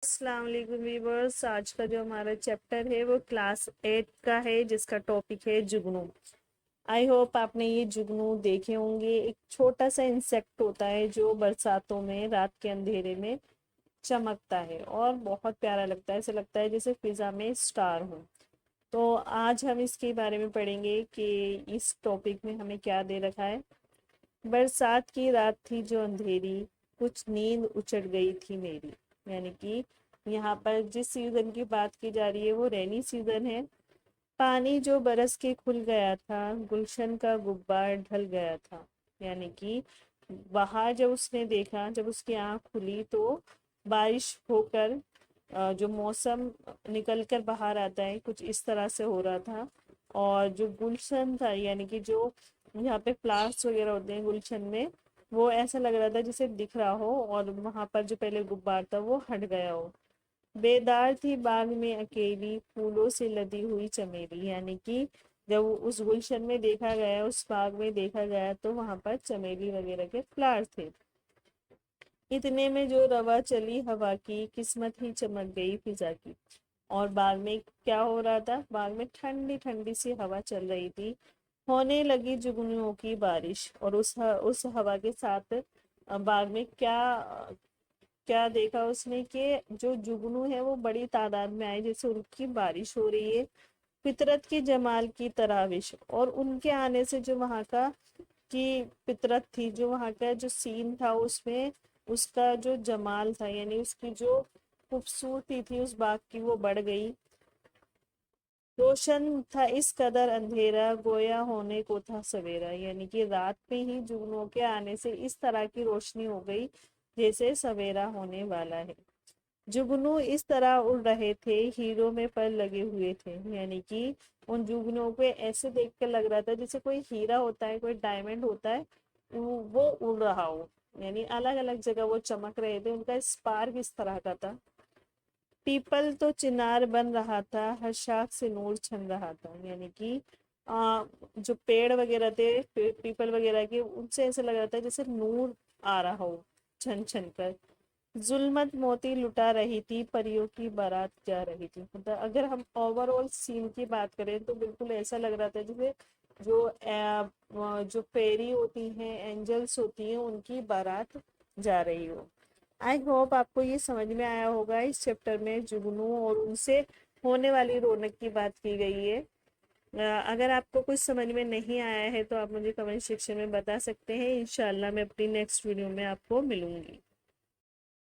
अस्सलाम वालेकुम व्यूवर्स। आज का जो हमारा चैप्टर है वो क्लास 8 का है, जिसका टॉपिक है जुगनू। आई होप आपने ये जुगनू देखे होंगे। एक छोटा सा इंसेक्ट होता है जो बरसातों में रात के अंधेरे में चमकता है और बहुत प्यारा लगता है। ऐसा लगता है जैसे फिजा में स्टार हो। तो आज हम इसके बारे में पढ़ेंगे कि इस टॉपिक में हमें क्या दे रखा है। बरसात की रात थी जो अंधेरी, कुछ नींद उचट गई थी मेरी। यानी कि यहाँ पर जिस सीजन की बात की जा रही है वो रेनी सीजन है। पानी जो बरस के खुल गया था, गुलशन का गुब्बार ढल गया था। यानी कि बाहर जब उसने देखा, जब उसकी आँख खुली तो बारिश होकर जो मौसम निकल कर बाहर आता है कुछ इस तरह से हो रहा था। और जो गुलशन था, यानी कि जो यहाँ पे फ्लावर्स वगैरह होते हैं गुलशन में, वो ऐसा लग रहा था जैसे दिख रहा हो और वहां पर जो पहले गुब्बार था वो हट गया हो। बेदार थी बाग में अकेली, फूलों से लदी हुई चमेली। यानी कि जब उस गुलशन में देखा गया, उस बाग में देखा गया, तो वहां पर चमेली वगैरह के फ्लावर्स थे। इतने में जो रवा चली हवा की, किस्मत ही चमक गई फिजा की। और बाग में क्या हो रहा था, बाग में ठंडी ठंडी सी हवा चल रही थी। होने लगी जुगनुओं की बारिश। और उस हवा के साथ बाग में क्या क्या देखा उसने कि जो जुगनू है वो बड़ी तादाद में आए, जैसे उनकी बारिश हो रही है। फितरत की जमाल की तराविश, और उनके आने से जो वहाँ का की फितरत थी, जो वहाँ का जो सीन था, उसमें उसका जो जमाल था, यानी उसकी जो खूबसूरती थी उस बाग की, वो बढ़ गई। रोशन था इस कदर अंधेरा, गोया होने को था सवेरा। यानी कि रात में ही जुगनुओं के आने से इस तरह की रोशनी हो गई जैसे सवेरा होने वाला है। जुगनू इस तरह उड़ रहे थे, हीरो में पर लगे हुए थे। यानी कि उन जुगनुओं को ऐसे देख कर लग रहा था जैसे कोई हीरा होता है, कोई डायमंड होता है, वो उड़ रहा हो। यानी अलग अलग जगह वो चमक रहे थे, उनका स्पार्क इस तरह का था। पीपल तो चिनार बन रहा था, हर शाख से नूर छन रहा था। यानी कि जो पेड़ वगैरह थे, पीपल वगैरह के, उनसे ऐसा लग रहा था जैसे नूर आ रहा हो छन छन कर। जुल्मत मोती लुटा रही थी, परियों की बारात जा रही थी। मतलब अगर हम ओवरऑल सीन की बात करें तो बिल्कुल ऐसा लग रहा था जैसे जो फेरी होती हैं, एंजल्स होती हैं, उनकी बारात जा रही हो। आई होप आपको ये समझ में आया होगा। इस चैप्टर में जुगनू और उनसे होने वाली रौनक की बात की गई है। अगर आपको कुछ समझ में नहीं आया है तो आप मुझे कमेंट सेक्शन में बता सकते हैं। इंशाल्लाह मैं अपनी नेक्स्ट वीडियो में आपको मिलूंगी।